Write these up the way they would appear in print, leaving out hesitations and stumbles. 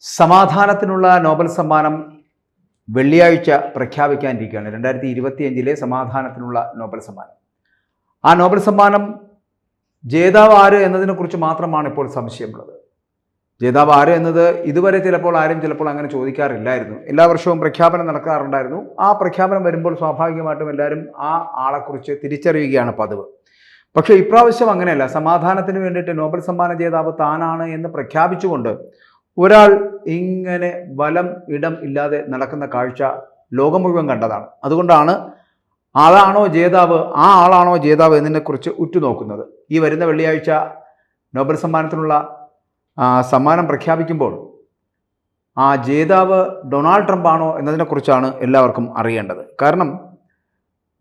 സമാധാനത്തിനുള്ള Nobel സമ്മാനം വെള്ളിയാഴ്ച പ്രഖ്യാപിക്കാനിരിക്കുകയാണ്. 2025 സമാധാനത്തിനുള്ള Nobel സമ്മാനം. ആ നോബൽ സമ്മാനം ജേതാവ് ആര് എന്നതിനെക്കുറിച്ച് മാത്രമാണ് ഇപ്പോൾ സംശയമുള്ളത്. ജേതാവ് ആര് എന്നത് ഇതുവരെ ചിലപ്പോൾ അങ്ങനെ ചോദിക്കാറില്ലായിരുന്നു. എല്ലാ വർഷവും പ്രഖ്യാപനം നടക്കാറുണ്ടായിരുന്നു. ആ പ്രഖ്യാപനം വരുമ്പോൾ സ്വാഭാവികമായിട്ടും എല്ലാവരും ആ ആളെക്കുറിച്ച് തിരിച്ചറിയുകയാണ് പതിവ്. പക്ഷേ ഇപ്രാവശ്യം അങ്ങനെയല്ല. സമാധാനത്തിന് വേണ്ടിയിട്ട് നോബൽ സമ്മാന ജേതാവ് താനാണ് എന്ന് പ്രഖ്യാപിച്ചുകൊണ്ട് ഒരാൾ ഇങ്ങനെ വലം ഇടം ഇല്ലാതെ നടക്കുന്ന കാഴ്ച ലോകം മുഴുവൻ കണ്ടതാണ്. അതുകൊണ്ടാണ് അതാണോ ജേതാവ്, ആ ആളാണോ ജേതാവ് എന്നതിനെക്കുറിച്ച് ഉറ്റുനോക്കുന്നത്. ഈ വരുന്ന വെള്ളിയാഴ്ച നോബൽ സമ്മാനത്തിനുള്ള സമ്മാനം പ്രഖ്യാപിക്കുമ്പോൾ ആ ജേതാവ് ഡൊണാൾഡ് ട്രംപ് ആണോ എന്നതിനെക്കുറിച്ചാണ് എല്ലാവർക്കും അറിയേണ്ടത്. കാരണം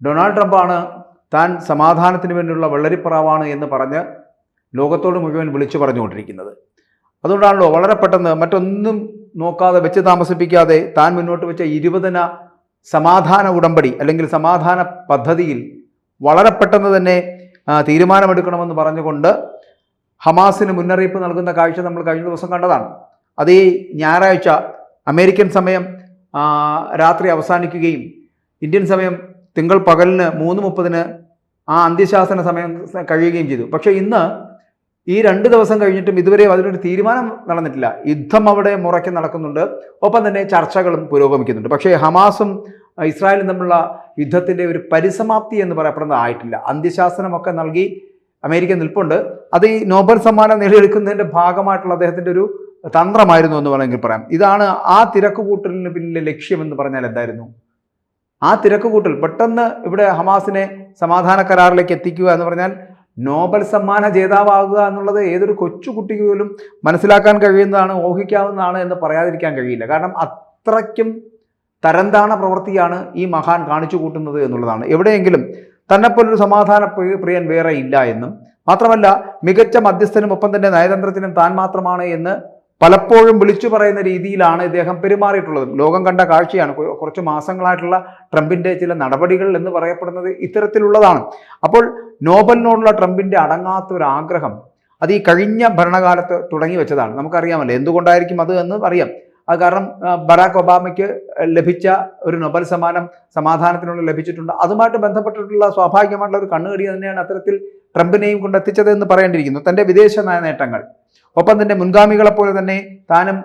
ഡൊണാൾഡ് ട്രംപാണ് താൻ സമാധാനത്തിന് വേണ്ടിയുള്ള വെള്ളരിപ്രാവാണ് എന്ന് പറഞ്ഞ് ലോകത്തോട് മുഴുവൻ വിളിച്ചു പറഞ്ഞുകൊണ്ടിരിക്കുന്നത്. അതുകൊണ്ടാണല്ലോ വളരെ പെട്ടെന്ന് മറ്റൊന്നും നോക്കാതെ വെച്ച് താമസിപ്പിക്കാതെ താൻ മുന്നോട്ട് വെച്ച 20 സമാധാന ഉടമ്പടി അല്ലെങ്കിൽ സമാധാന പദ്ധതിയിൽ വളരെ പെട്ടെന്ന് തന്നെ തീരുമാനമെടുക്കണമെന്ന് പറഞ്ഞുകൊണ്ട് ഹമാസിന് മുന്നറിയിപ്പ് നൽകുന്ന കാഴ്ച നമ്മൾ കഴിഞ്ഞ ദിവസം കണ്ടതാണ്. അത് ഈ ഞായറാഴ്ച അമേരിക്കൻ സമയം രാത്രി അവസാനിക്കുകയും ഇന്ത്യൻ സമയം തിങ്കൾ പകലിന് 3:30 ആ അന്ത്യശാസന സമയം കഴിയുകയും ചെയ്തു. പക്ഷേ ഇന്ന് ഈ 2 ദിവസം കഴിഞ്ഞിട്ടും ഇതുവരെ അതിനൊരു തീരുമാനം നടന്നിട്ടില്ല. യുദ്ധം അവിടെ മുറയ്ക്ക് നടക്കുന്നുണ്ട്, ഒപ്പം തന്നെ ചർച്ചകളും പുരോഗമിക്കുന്നുണ്ട്. പക്ഷേ ഹമാസും ഇസ്രായേലും തമ്മിലുള്ള യുദ്ധത്തിൻ്റെ ഒരു പരിസമാപ്തി എന്ന് പറയപ്പെടുന്നത് ആയിട്ടില്ല. അന്ത്യശാസനമൊക്കെ നൽകി അമേരിക്ക നിൽപ്പുണ്ട്. അത് ഈ നോബൽ സമ്മാനം നേടിയെടുക്കുന്നതിൻ്റെ ഭാഗമായിട്ടുള്ള അദ്ദേഹത്തിൻ്റെ ഒരു തന്ത്രമായിരുന്നു എന്ന് വേണമെങ്കിൽ പറയാം. ഇതാണ് ആ തിരക്കുകൂട്ടലിന് പിന്നിലെ ലക്ഷ്യമെന്ന് പറഞ്ഞാൽ എന്തായിരുന്നു? ആ തിരക്കുകൂട്ടൽ പെട്ടെന്ന് ഇവിടെ ഹമാസിനെ സമാധാന കരാറിലേക്ക് എത്തിക്കുക എന്ന് പറഞ്ഞാൽ നോബൽ സമ്മാന ജേതാവാകുക എന്നുള്ളത് ഏതൊരു കൊച്ചുകുട്ടിക്ക് പോലും മനസ്സിലാക്കാൻ കഴിയുന്നതാണ്, ഊഹിക്കാവുന്നതാണ് എന്ന് പറയാതിരിക്കാൻ കഴിയില്ല. കാരണം അത്രയ്ക്കും തരംതാണ പ്രവൃത്തിയാണ് ഈ മഹാൻ കാണിച്ചു കൂട്ടുന്നത് എന്നുള്ളതാണ്. എവിടെയെങ്കിലും തന്നെപ്പോലൊരു സമാധാന പ്രിയൻ വേറെ ഇല്ല എന്നും മാത്രമല്ല മികച്ച മധ്യസ്ഥനും ഒപ്പം തന്നെ നയതന്ത്രത്തിനും താൻ മാത്രമാണ് എന്ന് പലപ്പോഴും വിളിച്ചു പറയുന്ന രീതിയിലാണ് ഇദ്ദേഹം പെരുമാറിയിട്ടുള്ളത്. ലോകം കണ്ട കാഴ്ചയാണ്. കുറച്ച് മാസങ്ങളായിട്ടുള്ള ട്രംപിൻ്റെ ചില നടപടികൾ എന്ന് പറയപ്പെടുന്നത് ഇത്തരത്തിലുള്ളതാണ്. അപ്പോൾ നോബലിനോടുള്ള ട്രംപിൻ്റെ അടങ്ങാത്തൊരു ആഗ്രഹം അത് ഈ കഴിഞ്ഞ ഭരണകാലത്ത് തുടങ്ങി വെച്ചതാണ്. നമുക്കറിയാമല്ലോ എന്തുകൊണ്ടായിരിക്കും അത് എന്ന് അറിയാം. അത് കാരണം ബറാക്ക് ഒബാമയ്ക്ക് ലഭിച്ച ഒരു നൊബൽ സമ്മാനം സമാധാനത്തിനുള്ള ലഭിച്ചിട്ടുണ്ട്. അതുമായിട്ട് ബന്ധപ്പെട്ടിട്ടുള്ള സ്വാഭാവികമായിട്ടുള്ള ഒരു കണ്ണുകടി തന്നെയാണ് അത്തരത്തിൽ ട്രംപിനെയും കൊണ്ടെത്തിച്ചത് എന്ന് പറയേണ്ടിയിരിക്കുന്നു. തൻ്റെ വിദേശ നയ നേട്ടങ്ങൾ ഒപ്പം തന്നെ മുൻഗാമികളെപ്പോലെ തന്നെ താനും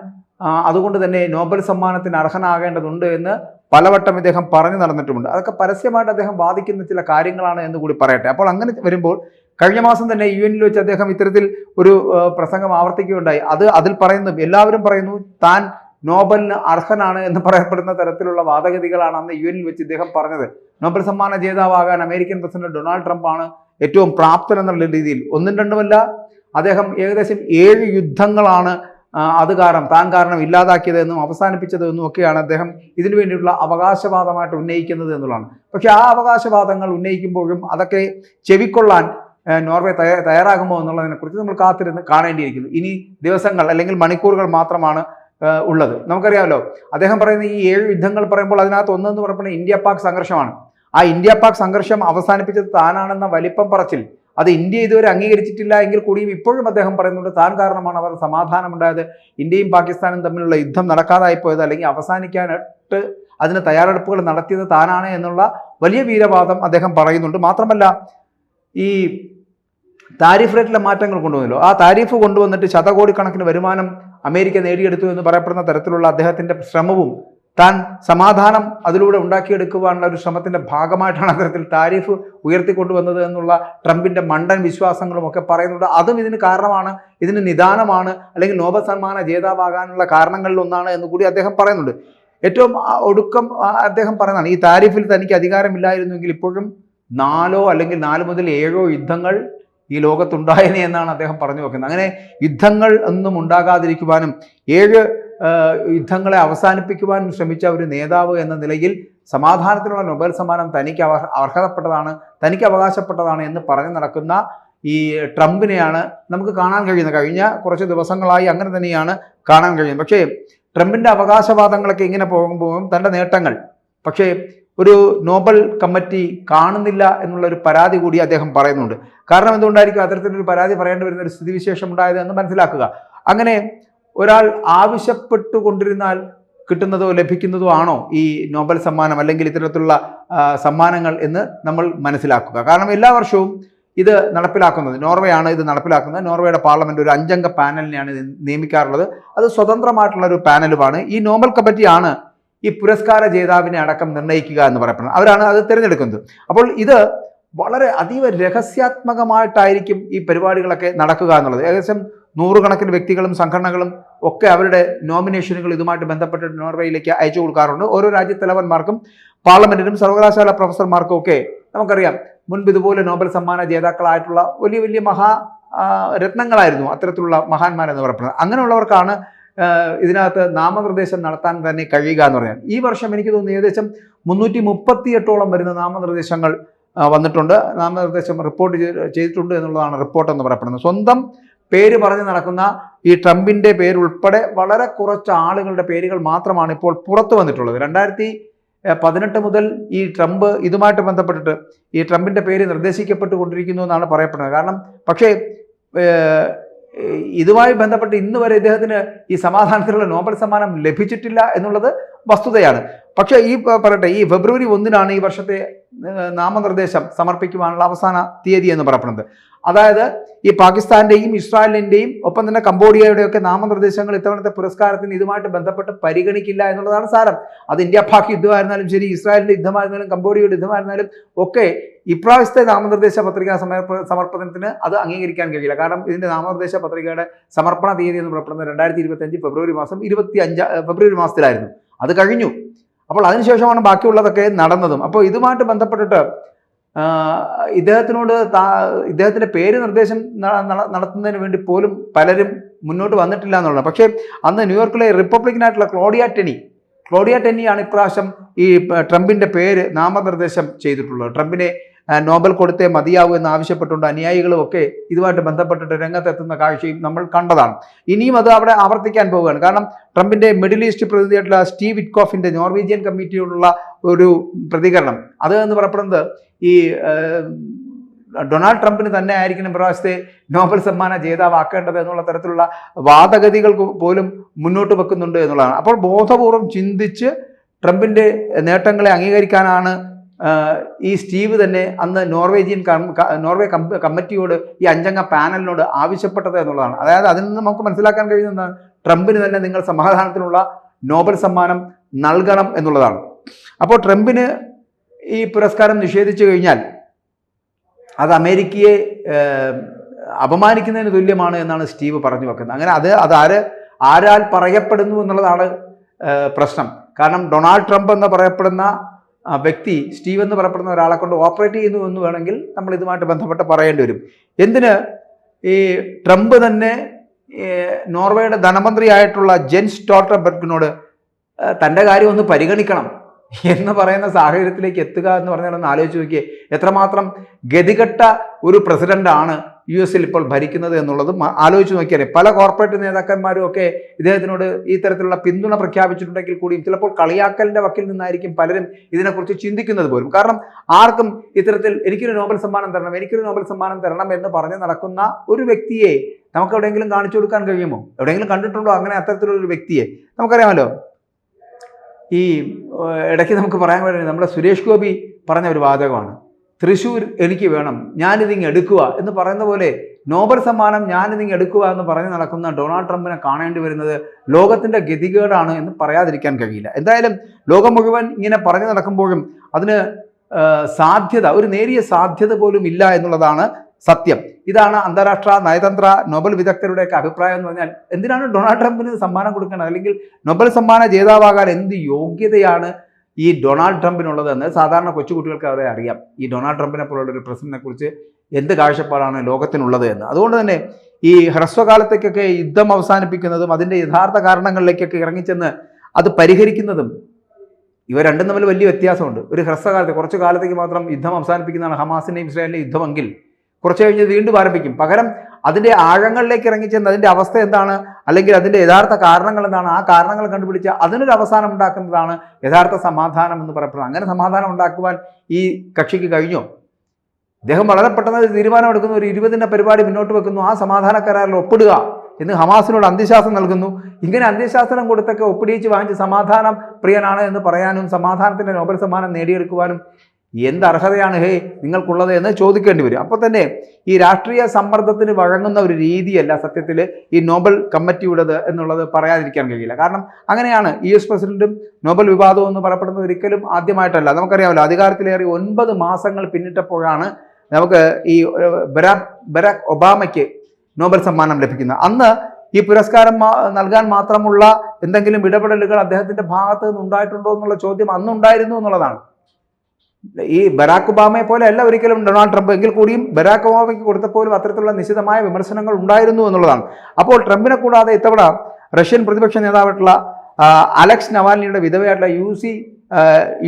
അതുകൊണ്ട് തന്നെ നോബൽ സമ്മാനത്തിന് അർഹനാകേണ്ടതുണ്ട് എന്ന് പലവട്ടം ഇദ്ദേഹം പറഞ്ഞു നടന്നിട്ടുമുണ്ട്. അതൊക്കെ പരസ്യമായിട്ട് അദ്ദേഹം വാദിക്കുന്ന ചില കാര്യങ്ങളാണ് എന്ന് കൂടി പറയട്ടെ. അപ്പോൾ അങ്ങനെ വരുമ്പോൾ കഴിഞ്ഞ മാസം തന്നെ UN വെച്ച് അദ്ദേഹം ഇത്തരത്തിൽ ഒരു പ്രസംഗം ആവർത്തിക്കുകയുണ്ടായി. അതിൽ പറയുന്നു, എല്ലാവരും പറയുന്നു താൻ നോബലിന് അർഹനാണ് എന്ന് പറയപ്പെടുന്ന തരത്തിലുള്ള വാദഗതികളാണ് അന്ന് UN വെച്ച് ഇദ്ദേഹം പറഞ്ഞത്. നോബൽ സമ്മാന ജേതാവാകാൻ അമേരിക്കൻ പ്രസിഡന്റ് ഡൊണാൾഡ് ട്രംപ് ആണ് ഏറ്റവും പ്രാപ്തൻ എന്നുള്ള രീതിയിൽ. ഒന്നും രണ്ടുമല്ല, അദ്ദേഹം ഏകദേശം 7 യുദ്ധങ്ങളാണ് താൻ കാരണം ഇല്ലാതാക്കിയതെന്നും അവസാനിപ്പിച്ചതെന്നും ഒക്കെയാണ് അദ്ദേഹം ഇതിനു വേണ്ടിയിട്ടുള്ള അവകാശവാദമായിട്ട് ഉന്നയിക്കുന്നത് എന്നുള്ളതാണ്. പക്ഷെ ആ അവകാശവാദങ്ങൾ ഉന്നയിക്കുമ്പോഴും അതൊക്കെ ചെവിക്കൊള്ളാൻ നോർവേ തയ്യാറാകുമോ എന്നുള്ളതിനെക്കുറിച്ച് നമ്മൾ കാത്തിരുന്ന് കാണേണ്ടിയിരിക്കുന്നു. ഇനി ദിവസങ്ങൾ അല്ലെങ്കിൽ മണിക്കൂറുകൾ മാത്രമാണ് ഉള്ളത്. നമുക്കറിയാമല്ലോ അദ്ദേഹം പറയുന്ന ഈ 7 യുദ്ധങ്ങൾ പറയുമ്പോൾ അതിനകത്ത് ഒന്നെന്ന് പറയുന്നത് ഇന്ത്യ പാക് സംഘർഷമാണ്. ആ ഇന്ത്യ പാക് സംഘർഷം അവസാനിപ്പിച്ചത് താനാണെന്ന വലിപ്പം പറച്ചിൽ അത് ഇന്ത്യ ഇതുവരെ അംഗീകരിച്ചിട്ടില്ല എങ്കിൽ കൂടിയും ഇപ്പോഴും അദ്ദേഹം പറയുന്നുണ്ട് താൻ കാരണമാണ് അവർ സമാധാനമുണ്ടായത്, ഇന്ത്യയും പാകിസ്ഥാനും തമ്മിലുള്ള യുദ്ധം നടക്കാതായിപ്പോയത് അല്ലെങ്കിൽ അവസാനിക്കാനായിട്ട് അതിന് തയ്യാറെടുപ്പുകൾ നടത്തിയത് താനാണ് എന്നുള്ള വലിയ വീരവാദം അദ്ദേഹം പറയുന്നുണ്ട്. മാത്രമല്ല ഈ താരിഫ് റേറ്റിലെ മാറ്റങ്ങൾ കൊണ്ടുവന്നല്ലോ, ആ താരിഫ് കൊണ്ടുവന്നിട്ട് ശതകോടിക്കണക്കിന് വരുമാനം അമേരിക്ക നേടിയെടുത്തു എന്ന് പറയപ്പെടുന്ന തരത്തിലുള്ള അദ്ദേഹത്തിൻ്റെ ശ്രമവും താൻ സമാധാനം അതിലൂടെ ഉണ്ടാക്കിയെടുക്കുവാനുള്ള ഒരു ശ്രമത്തിൻ്റെ ഭാഗമായിട്ടാണ് അത്തരത്തിൽ താരിഫ് ഉയർത്തിക്കൊണ്ടുവന്നത് എന്നുള്ള ട്രംപിൻ്റെ മണ്ടൻ വിശ്വാസങ്ങളും ഒക്കെ പറയുന്നുണ്ട്. അതും ഇതിന് കാരണമാണ്, ഇതിന് നിദാനമാണ്, അല്ലെങ്കിൽ നോബൽ സമ്മാന ജേതാവാകാനുള്ള കാരണങ്ങളിൽ ഒന്നാണ് എന്ന് കൂടി അദ്ദേഹം പറയുന്നുണ്ട്. ഏറ്റവും ഒടുക്കം അദ്ദേഹം പറയുന്നതാണ് ഈ താരിഫിൽ തനിക്ക് അധികാരമില്ലായിരുന്നെങ്കിൽ ഇപ്പോഴും 4 അല്ലെങ്കിൽ 4 മുതൽ 7 യുദ്ധങ്ങൾ ഈ ലോകത്തുണ്ടായനെ എന്നാണ് അദ്ദേഹം പറഞ്ഞു വെക്കുന്നത്. അങ്ങനെ യുദ്ധങ്ങൾ ഒന്നും ഉണ്ടാകാതിരിക്കുവാനും 7 യുദ്ധങ്ങളെ അവസാനിപ്പിക്കുവാനും ശ്രമിച്ച ഒരു നേതാവ് എന്ന നിലയിൽ സമാധാനത്തിനുള്ള നൊബേൽ സമ്മാനം തനിക്ക് അർഹതപ്പെട്ടതാണ്, തനിക്ക് അവകാശപ്പെട്ടതാണ് എന്ന് പറഞ്ഞു നടക്കുന്ന ഈ ട്രംപിനെയാണ് നമുക്ക് കാണാൻ കഴിയുന്നത്. കഴിഞ്ഞ കുറച്ച് ദിവസങ്ങളായി അങ്ങനെ തന്നെയാണ് കാണാൻ കഴിയുന്നത്. പക്ഷേ ട്രംപിൻ്റെ അവകാശവാദങ്ങളൊക്കെ ഇങ്ങനെ പോകുമ്പോഴും തൻ്റെ നേട്ടങ്ങൾ പക്ഷേ ഒരു നോബൽ കമ്മിറ്റി കാണുന്നില്ല എന്നുള്ളൊരു പരാതി കൂടി അദ്ദേഹം പറയുന്നുണ്ട്. കാരണം എന്തുകൊണ്ടായിരിക്കും അത്തരത്തിലൊരു പരാതി പറയേണ്ടി വരുന്ന ഒരു സ്ഥിതിവിശേഷം ഉണ്ടായത് എന്ന് മനസ്സിലാക്കുക. അങ്ങനെ ഒരാൾ ആവശ്യപ്പെട്ടുകൊണ്ടിരുന്നാൽ കിട്ടുന്നതോ ലഭിക്കുന്നതോ ആണോ ഈ നോബൽ സമ്മാനം അല്ലെങ്കിൽ ഇത്തരത്തിലുള്ള സമ്മാനങ്ങൾ എന്ന് നമ്മൾ മനസ്സിലാക്കുക. കാരണം എല്ലാ വർഷവും ഇത് നടപ്പിലാക്കുന്നത് നോർവേ ആണ്. ഇത് നടപ്പിലാക്കുന്നത് നോർവേയുടെ പാർലമെന്റ് ഒരു 5 അംഗ പാനലിനെയാണ് നിയമിക്കാറുള്ളത്. അത് സ്വതന്ത്രമായിട്ടുള്ള ഒരു പാനലുമാണ്. ഈ നോബൽ കമ്മിറ്റിയാണ് ഈ പുരസ്കാര ജേതാവിനെ അടക്കം നിർണ്ണയിക്കുക എന്ന് പറയപ്പെടുന്നത്. അവരാണ് അത് തിരഞ്ഞെടുക്കുന്നത്. അപ്പോൾ ഇത് വളരെ അതീവ രഹസ്യാത്മകമായിട്ടായിരിക്കും ഈ പരിപാടികളൊക്കെ നടക്കുക എന്നുള്ളത്. ഏകദേശം 100 കണക്കിന് വ്യക്തികളും സംഘടനകളും ഒക്കെ അവരുടെ നോമിനേഷനുകൾ ഇതുമായിട്ട് ബന്ധപ്പെട്ട് നോർവേയിലേക്ക് അയച്ചു കൊടുക്കാറുണ്ട്. ഓരോ രാജ്യത്തലവന്മാർക്കും പാർലമെന്റിനും സർവകലാശാല പ്രൊഫസർമാർക്കും ഒക്കെ നമുക്കറിയാം മുൻപ് ഇതുപോലെ നോബൽ സമ്മാന ജേതാക്കളായിട്ടുള്ള വലിയ വലിയ രത്നങ്ങളായിരുന്നു അത്തരത്തിലുള്ള മഹാന്മാരെന്ന് പറയപ്പെടുന്നത്. അങ്ങനെയുള്ളവർക്കാണ് ഇതിനകത്ത് നാമനിർദ്ദേശം നടത്താൻ തന്നെ കഴിയുക എന്ന് പറഞ്ഞാൽ. ഈ വർഷം എനിക്ക് തോന്നുന്നു ഏകദേശം 338ഓളം വരുന്ന നാമനിർദ്ദേശങ്ങൾ വന്നിട്ടുണ്ട്. നാമനിർദ്ദേശം റിപ്പോർട്ട് ചെയ്തിട്ടുണ്ട് എന്നുള്ളതാണ് റിപ്പോർട്ട് എന്ന് പറയപ്പെടുന്നത്. സ്വന്തം പേര് പറഞ്ഞ് നടക്കുന്ന ഈ ട്രംപിൻ്റെ പേരുൾപ്പെടെ വളരെ കുറച്ച് ആളുകളുടെ പേരുകൾ മാത്രമാണ് ഇപ്പോൾ പുറത്തു വന്നിട്ടുള്ളത്. 2018 മുതൽ ഈ ട്രംപ് ഇതുമായിട്ട് ബന്ധപ്പെട്ടിട്ട് ഈ ട്രംപിൻ്റെ പേര് നിർദ്ദേശിക്കപ്പെട്ടുകൊണ്ടിരിക്കുന്നു എന്നാണ് പറയപ്പെടുന്നത്. കാരണം പക്ഷേ ഇതുമായി ബന്ധപ്പെട്ട് ഇന്ന് വരെ ഇദ്ദേഹത്തിന് ഈ സമാധാനത്തിലുള്ള നോബൽ സമ്മാനം ലഭിച്ചിട്ടില്ല എന്നുള്ളത് വസ്തുതയാണ്. പക്ഷേ പറയട്ടെ, ഈ ഫെബ്രുവരി 1-നാണ് ഈ വർഷത്തെ നാമനിർദ്ദേശം സമർപ്പിക്കുവാനുള്ള അവസാന തീയതി എന്ന് പറയപ്പെടുന്നത്. അതായത് ഈ പാകിസ്ഥാന്റെയും ഇസ്രായേലിൻ്റെയും ഒപ്പം തന്നെ കംബോഡിയയുടെയൊക്കെ നാമനിർദ്ദേശങ്ങൾ ഇത്തവണത്തെ പുരസ്കാരത്തിന് ഇതുമായിട്ട് ബന്ധപ്പെട്ട് പരിഗണിക്കില്ല എന്നുള്ളതാണ് സാരം. അത് ഇന്ത്യ പാക് യുദ്ധമായിരുന്നാലും ശരി, ഇസ്രായേലിൻ്റെ യുദ്ധമായിരുന്നാലും കംബോഡിയയുടെ യുദ്ധമായിരുന്നാലും ഒക്കെ ഇപ്രാവശ്യത്തെ നാമനിർദ്ദേശ പത്രിക സമർപ്പണത്തിന് അത് അംഗീകരിക്കാൻ കഴിയില്ല. കാരണം ഇതിൻ്റെ നാമനിർദ്ദേശ പത്രികയുടെ സമർപ്പണ തീയതി എന്ന് പറയപ്പെടുന്നത് 2025 ഫെബ്രുവരി മാസത്തിലായിരുന്നു. അത് കഴിഞ്ഞു. അപ്പോൾ അതിനുശേഷമാണ് ബാക്കിയുള്ളതൊക്കെ നടന്നതും. അപ്പോൾ ഇതുമായിട്ട് ബന്ധപ്പെട്ടിട്ട് ഇദ്ദേഹത്തിൻ്റെ പേര് നിർദ്ദേശം നടത്തുന്നതിന് വേണ്ടി പോലും പലരും മുന്നോട്ട് വന്നിട്ടില്ല എന്നുള്ളതാണ്. പക്ഷേ അന്ന് ന്യൂയോർക്കിലെ റിപ്പബ്ലിക്കനായിട്ടുള്ള ക്ലോഡിയ ടെന്നിയാണ് ഇപ്രാവശ്യം ഈ ട്രംപിൻ്റെ പേര് നാമനിർദ്ദേശം ചെയ്തിട്ടുള്ളത്. ട്രംപിനെ നോബൽ കൊടുത്തേ മതിയാവൂ എന്ന് ആവശ്യപ്പെട്ടുകൊണ്ട് അനുയായികളും ഒക്കെ ഇതുമായിട്ട് ബന്ധപ്പെട്ടിട്ട് രംഗത്തെത്തുന്ന കാഴ്ചയും നമ്മൾ കണ്ടതാണ്. ഇനിയും അത് അവിടെ ആവർത്തിക്കാൻ പോവുകയാണ്. കാരണം ട്രംപിൻ്റെ മിഡിൽ ഈസ്റ്റ് പ്രതിനിധിയായിട്ടുള്ള സ്റ്റീവ് വിറ്റ്കോഫിൻ്റെ നോർവീജിയൻ കമ്മിറ്റിയോടുള്ള ഒരു പ്രതികരണം അത് എന്ന് പറയപ്പെടുന്നത് ഈ ഡൊണാൾഡ് ട്രംപിന് തന്നെ ആയിരിക്കണം പ്രാവശ്യത്തെ നോബൽ സമ്മാന ജേതാവാക്കേണ്ടത് എന്നുള്ള തരത്തിലുള്ള വാദഗതികൾ പോലും മുന്നോട്ട് വെക്കുന്നുണ്ട് എന്നുള്ളതാണ്. അപ്പോൾ ബോധപൂർവം ചിന്തിച്ച് ട്രംപിൻ്റെ നേട്ടങ്ങളെ അംഗീകരിക്കാനാണ് ഈ സ്റ്റീവ് തന്നെ അന്ന് നോർവേ കമ്മിറ്റിയോട് ഈ 5 അംഗ പാനലിനോട് ആവശ്യപ്പെട്ടത് എന്നുള്ളതാണ്. അതായത് അതിൽ നിന്ന് നമുക്ക് മനസ്സിലാക്കാൻ കഴിയുന്നത് ട്രംപിന് തന്നെ നിങ്ങൾ സമാധാനത്തിനുള്ള നോബൽ സമ്മാനം നൽകണം എന്നുള്ളതാണ്. അപ്പോൾ ട്രംപിന് ഈ പുരസ്കാരം നിഷേധിച്ചു കഴിഞ്ഞാൽ അത് അമേരിക്കയെ അപമാനിക്കുന്നതിന് തുല്യമാണ് എന്നാണ് സ്റ്റീവ് പറഞ്ഞു വെക്കുന്നത്. അങ്ങനെ ആരാൽ പറയപ്പെടുന്നു എന്നുള്ളതാണ് പ്രശ്നം. കാരണം ഡൊണാൾഡ് ട്രംപ് എന്ന് പറയപ്പെടുന്ന വ്യക്തി സ്റ്റീവ് എന്ന് പറയപ്പെടുന്ന ഒരാളെ കൊണ്ട് ഓപ്പറേറ്റ് ചെയ്യുന്നു എന്ന് വേണമെങ്കിൽ നമ്മൾ ഇതുമായിട്ട് ബന്ധപ്പെട്ട് പറയേണ്ടി വരും. എന്തിന് ഈ ട്രംപ് തന്നെ നോർവേയുടെ ധനമന്ത്രിയായിട്ടുള്ള ജെൻസ് സ്റ്റോൾട്ടൻബെർഗിനോട് തൻ്റെ കാര്യം ഒന്ന് പരിഗണിക്കണം എന്ന് പറയുന്ന സാഹചര്യത്തിലേക്ക് എത്തുക എന്ന് പറഞ്ഞാൽ ഒന്ന് ആലോചിച്ച് നോക്കിയേ. എത്രമാത്രം ഗതികെട്ട ഒരു പ്രസിഡന്റാണ് US ഇപ്പോൾ ഭരിക്കുന്നത് എന്നുള്ളത് ആലോചിച്ച് നോക്കിയാൽ പല കോർപ്പറേറ്റ് നേതാക്കന്മാരും ഒക്കെ ഇദ്ദേഹത്തിനോട് ഈ തരത്തിലുള്ള പിന്തുണ പ്രഖ്യാപിച്ചിട്ടുണ്ടെങ്കിൽ കൂടിയും ചിലപ്പോൾ കളിയാക്കലിൻ്റെ വക്കിൽ നിന്നായിരിക്കും പലരും ഇതിനെക്കുറിച്ച് ചിന്തിക്കുന്നത് പോലും. കാരണം ആർക്കും ഇത്തരത്തിൽ എനിക്കൊരു നോബൽ സമ്മാനം തരണം എന്ന് പറഞ്ഞ് നടക്കുന്ന ഒരു വ്യക്തിയെ നമുക്ക് എവിടെയെങ്കിലും കാണിച്ചു കൊടുക്കാൻ കഴിയുമോ? എവിടെയെങ്കിലും കണ്ടിട്ടുണ്ടോ അങ്ങനെ അത്തരത്തിലൊരു വ്യക്തിയെ? നമുക്കറിയാമല്ലോ, ഈ ഇടയ്ക്ക് നമുക്ക് പറയാൻ കഴിയുന്നത് നമ്മുടെ സുരേഷ് ഗോപി പറഞ്ഞ ഒരു വാചകമാണ്, തൃശ്ശൂർ എനിക്ക് വേണം, ഞാനിതിങ്ങ് എടുക്കുക എന്ന് പറയുന്ന പോലെ നോബൽ സമ്മാനം ഞാനിതിങ്ങ് എടുക്കുക എന്ന് പറഞ്ഞ് നടക്കുന്ന ഡൊണാൾഡ് ട്രംപിനെ കാണേണ്ടി വരുന്നത് ലോകത്തിൻ്റെ ഗതികേടാണ് എന്ന് പറയാതിരിക്കാൻ കഴിയില്ല. എന്തായാലും ലോകം മുഴുവൻ ഇങ്ങനെ പറഞ്ഞു നടക്കുമ്പോഴും അതിന് ഒരു നേരിയ സാധ്യത പോലും ഇല്ല എന്നുള്ളതാണ് സത്യം. ഇതാണ് അന്താരാഷ്ട്ര നയതന്ത്ര നോബൽ വിദഗ്ധരുടെയൊക്കെ അഭിപ്രായം എന്ന് പറഞ്ഞാൽ എന്തിനാണ് ഡൊണാൾഡ് ട്രംപിന് സമ്മാനം കൊടുക്കേണ്ടത്, അല്ലെങ്കിൽ നോബൽ സമ്മാന ജേതാവാകാൻ എന്ത് യോഗ്യതയാണ് ഈ ഡൊണാൾഡ് ട്രംപിനുള്ളത് എന്ന് സാധാരണ കൊച്ചുകുട്ടികൾക്ക് അവരെ അറിയാം. ഈ ഡൊണാൾഡ് ട്രംപിനെ പോലുള്ള ഒരു പ്രസിഡന്റിനെ കുറിച്ച് എന്ത് കാഴ്ചപ്പാടാണ് ലോകത്തിനുള്ളത് എന്ന്. അതുകൊണ്ട് തന്നെ ഈ ഹ്രസ്വകാലത്തേക്കൊക്കെ യുദ്ധം അവസാനിപ്പിക്കുന്നതും അതിൻ്റെ യഥാർത്ഥ കാരണങ്ങളിലേക്കൊക്കെ ഇറങ്ങിച്ചെന്ന് അത് പരിഹരിക്കുന്നതും ഇവ രണ്ടും തമ്മിൽ വലിയ വ്യത്യാസമുണ്ട്. ഒരു ഹ്രസ്വകാലത്ത് കുറച്ചു കാലത്തേക്ക് മാത്രം യുദ്ധം അവസാനിപ്പിക്കുന്നതാണ് ഹമാസിൻ്റെയും ഇസ്രായേലിൻ്റെയും യുദ്ധമെങ്കിൽ കുറച്ച് കഴിഞ്ഞ് വീണ്ടും ആരംഭിക്കും. പകരം അതിൻ്റെ ആഴങ്ങളിലേക്ക് ഇറങ്ങിച്ചെന്ന് അതിൻ്റെ അവസ്ഥ എന്താണ്, അല്ലെങ്കിൽ അതിൻ്റെ യഥാർത്ഥ കാരണങ്ങൾ എന്താണ്, ആ കാരണങ്ങൾ കണ്ടുപിടിച്ച് അതിനൊരു അവസാനം ഉണ്ടാക്കുന്നതാണ് യഥാർത്ഥ സമാധാനം എന്ന് പറയപ്പെടുന്നത്. അങ്ങനെ സമാധാനം ഉണ്ടാക്കുവാൻ ഈ കക്ഷിക്ക് കഴിഞ്ഞോ? അദ്ദേഹം വളരെ പെട്ടെന്ന് തീരുമാനമെടുക്കുന്നു, ഒരു 20 പരിപാടി മുന്നോട്ട് വെക്കുന്നു, ആ സമാധാന കരാറിൽ ഒപ്പിടുക എന്ന് ഹമാസിനോട് അന്ത്യശാസനം നൽകുന്നു. ഇങ്ങനെ അന്ത്യശാസനം കൊടുത്തൊക്കെ ഒപ്പിടിച്ച് വാങ്ങിച്ച് സമാധാനം പ്രിയനാണ് എന്ന് പറയാനും സമാധാനത്തിൻ്റെ നോബൽ സമ്മാനം നേടിയെടുക്കുവാനും എന്ത് അർഹതയാണ് നിങ്ങൾക്കുള്ളത് എന്ന് ചോദിക്കേണ്ടി വരും. അപ്പോൾ തന്നെ ഈ രാഷ്ട്രീയ സമ്മർദ്ദത്തിന് വഴങ്ങുന്ന ഒരു രീതിയല്ല സത്യത്തിൽ ഈ നോബൽ കമ്മിറ്റിയുടേത് എന്നുള്ളത് പറയാതിരിക്കാൻ കഴിയില്ല. കാരണം അങ്ങനെയാണ് US പ്രസിഡന്റും നോബൽ വിവാദവും എന്ന് പറയപ്പെടുന്നത് ഒരിക്കലും ആദ്യമായിട്ടല്ല. നമുക്കറിയാമല്ലോ, അധികാരത്തിലേറി 9 മാസങ്ങൾ പിന്നിട്ടപ്പോഴാണ് നമുക്ക് ഈ ബരാക് ഒബാമയ്ക്ക് നോബൽ സമ്മാനം ലഭിക്കുന്നത്. അന്ന് ഈ പുരസ്കാരം നൽകാൻ മാത്രമുള്ള എന്തെങ്കിലും ഇടപെടലുകൾ അദ്ദേഹത്തിൻ്റെ ഭാഗത്ത് നിന്ന് ഉണ്ടായിട്ടുണ്ടോ എന്നുള്ള ചോദ്യം അന്നുണ്ടായിരുന്നു എന്നുള്ളതാണ്. ഈ ബരാക് ഒബാമയെ പോലെ അല്ല ഒരിക്കലും ഡൊണാൾഡ് ട്രംപ്, എങ്കിൽ കൂടിയും ബരാക് ഒബാമയ്ക്ക് കൊടുത്തപ്പോഴും അത്തരത്തിലുള്ള നിശിതമായ വിമർശനങ്ങൾ ഉണ്ടായിരുന്നു എന്നുള്ളതാണ്. അപ്പോൾ ട്രംപിനെ കൂടാതെ ഇത്തവണ റഷ്യൻ പ്രതിപക്ഷ നേതാവായിട്ടുള്ള അലക്സ് നവാൽനിയുടെ വിധവയായിട്ടുള്ള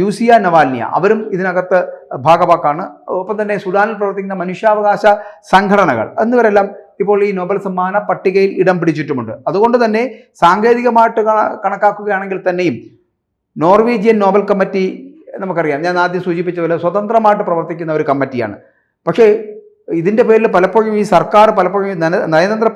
യൂസിയ നവാൽനിയ അവരും ഇതിനകത്ത് ഭാഗവാക്കാണ്. ഒപ്പം തന്നെ സുഡാനിൽ പ്രവർത്തിക്കുന്ന മനുഷ്യാവകാശ സംഘടനകൾ എന്നിവരെല്ലാം ഇപ്പോൾ ഈ നോബൽ സമ്മാന പട്ടികയിൽ ഇടം പിടിച്ചിട്ടുമുണ്ട്. അതുകൊണ്ട് തന്നെ സാങ്കേതികമായിട്ട് കണക്കാക്കുകയാണെങ്കിൽ തന്നെയും നോർവീജിയൻ നോബൽ കമ്മിറ്റി നമുക്കറിയാം, ഞാൻ ആദ്യം സൂചിപ്പിച്ച പോലെ സ്വതന്ത്രമായിട്ട് പ്രവർത്തിക്കുന്ന ഒരു കമ്മിറ്റിയാണ്. പക്ഷേ ഇതിൻ്റെ പേരിൽ പലപ്പോഴും ഈ സർക്കാർ പലപ്പോഴും നയതന്ത്ര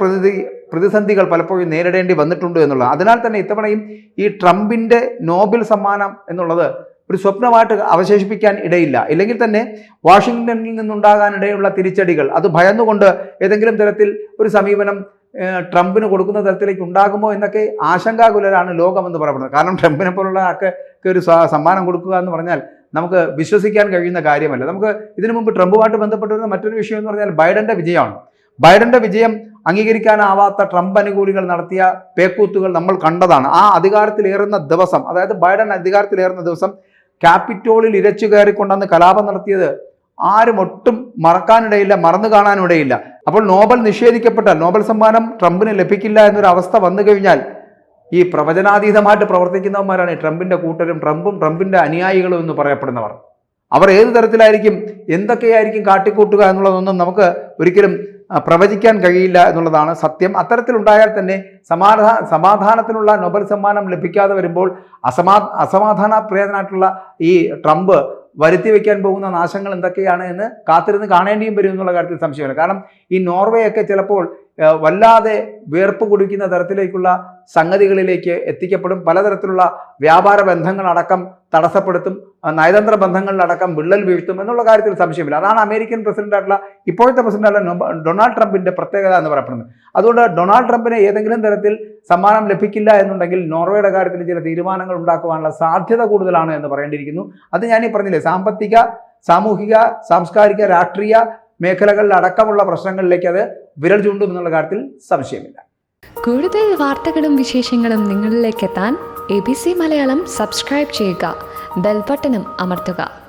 പ്രതിസന്ധികൾ പലപ്പോഴും നേരിടേണ്ടി വന്നിട്ടുണ്ട് എന്നുള്ളത്. അതിനാൽ തന്നെ ഇത്തവണയും ഈ ട്രംപിൻ്റെ നോബൽ സമ്മാനം എന്നുള്ളത് ഒരു സ്വപ്നമായിട്ട് അവശേഷിപ്പിക്കാൻ ഇടയില്ല. ഇല്ലെങ്കിൽ തന്നെ വാഷിങ്ടണിൽ നിന്നുണ്ടാകാനിടയുള്ള തിരിച്ചടികൾ അത് ഭയന്നുകൊണ്ട് ഏതെങ്കിലും തരത്തിൽ ഒരു സമീപനം ട്രംപിന് കൊടുക്കുന്ന തരത്തിലേക്ക് ഉണ്ടാകുമോ എന്നൊക്കെ ആശങ്കാകുലരാണ് ലോകമെന്ന് പറയപ്പെടുന്നത്. കാരണം ട്രംപിനെ പോലുള്ള ആൾക്ക് ഒരു സമ്മാനം കൊടുക്കുക എന്ന് പറഞ്ഞാൽ നമുക്ക് വിശ്വസിക്കാൻ കഴിയുന്ന കാര്യമല്ല. നമുക്ക് ഇതിനു മുമ്പ് ട്രംപുമായിട്ട് ബന്ധപ്പെട്ടിരുന്ന മറ്റൊരു വിഷയം എന്ന് പറഞ്ഞാൽ ബൈഡൻ്റെ വിജയമാണ്. ബൈഡൻ്റെ വിജയം അംഗീകരിക്കാനാവാത്ത ട്രംപ് അനുകൂലികൾ നടത്തിയ പേക്കൂത്തുകൾ നമ്മൾ കണ്ടതാണ്. ആ അധികാരത്തിലേറുന്ന ദിവസം, അതായത് ബൈഡൻ അധികാരത്തിലേറുന്ന ദിവസം ക്യാപിറ്റോളിൽ ഇരച്ചു കയറിക്കൊണ്ടന്ന് കലാപം നടത്തിയത് ആരും ഒട്ടും മറക്കാനിടയില്ല, മറന്നു കാണാനിടയില്ല. അപ്പോൾ നോബൽ നിഷേധിക്കപ്പെട്ടാൽ, നോബൽ സമ്മാനം ട്രംപിന് ലഭിക്കില്ല എന്നൊരു അവസ്ഥ വന്നു കഴിഞ്ഞാൽ ഈ പ്രവചനാതീതമായിട്ട് പ്രവർത്തിക്കുന്നവന്മാരാണ് ഈ ട്രംപിൻ്റെ കൂട്ടരും ട്രംപിൻ്റെ അനുയായികളും എന്ന് പറയപ്പെടുന്നവർ. അവർ ഏത് തരത്തിലായിരിക്കും, എന്തൊക്കെയായിരിക്കും കാട്ടിക്കൂട്ടുക എന്നുള്ളതൊന്നും നമുക്ക് ഒരിക്കലും പ്രവചിക്കാൻ കഴിയില്ല എന്നുള്ളതാണ് സത്യം. അത്തരത്തിലുണ്ടായാൽ തന്നെ സമാധാനത്തിനുള്ള നോബൽ സമ്മാനം ലഭിക്കാതെ വരുമ്പോൾ അസമാധാന പ്രിയനായിട്ടുള്ള ഈ ട്രംപ് വരുത്തി വയ്ക്കാൻ പോകുന്ന നാശങ്ങൾ എന്തൊക്കെയാണ് എന്ന് കാത്തിരുന്ന് കാണേണ്ടിയും വരും എന്നുള്ള കാര്യത്തിൽ സംശയമില്ല. കാരണം ഈ നോർവേയൊക്കെ ചിലപ്പോൾ വല്ലാതെ വേർപ്പ് കുടിക്കുന്ന തരത്തിലേക്കുള്ള സംഗതികളിലേക്ക് എത്തിക്കപ്പെടും. പലതരത്തിലുള്ള വ്യാപാര ബന്ധങ്ങളടക്കം തടസ്സപ്പെടുത്തും, നയതന്ത്ര ബന്ധങ്ങളിലടക്കം വിള്ളൽ വീഴ്ത്തും എന്നുള്ള കാര്യത്തിൽ സംശയമില്ല. അതാണ് അമേരിക്കൻ പ്രസിഡന്റായിട്ടുള്ള ഇപ്പോഴത്തെ പ്രസിഡന്റായിട്ടുള്ള ഡൊണാൾഡ് ട്രംപിൻ്റെ പ്രത്യേകത എന്ന് പറയപ്പെടുന്നത്. അതുകൊണ്ട് ഡൊണാൾഡ് ട്രംപിന് ഏതെങ്കിലും തരത്തിൽ സമ്മാനം ലഭിക്കില്ല എന്നുണ്ടെങ്കിൽ നോർവേയുടെ കാര്യത്തിൽ ചില തീരുമാനങ്ങൾ ഉണ്ടാക്കുവാനുള്ള സാധ്യത കൂടുതലാണ് എന്ന് പറയേണ്ടിയിരിക്കുന്നു. അത് ഞാനീ പറഞ്ഞില്ലേ, സാമ്പത്തിക, സാമൂഹിക, സാംസ്കാരിക, രാഷ്ട്രീയ മേഖലകളിലടക്കമുള്ള പ്രശ്നങ്ങളിലേക്ക് അത് വിരൽ ചൂണ്ടും എന്നുള്ള കാര്യത്തിൽ സംശയമില്ല. കൂടുതൽ വാർത്തകളും വിശേഷങ്ങളും നിങ്ങളിലേക്ക് എത്താൻ ABC മലയാളം സബ്സ്ക്രൈബ് ചെയ്യുക, ബെൽ ബട്ടണും അമർത്തുക.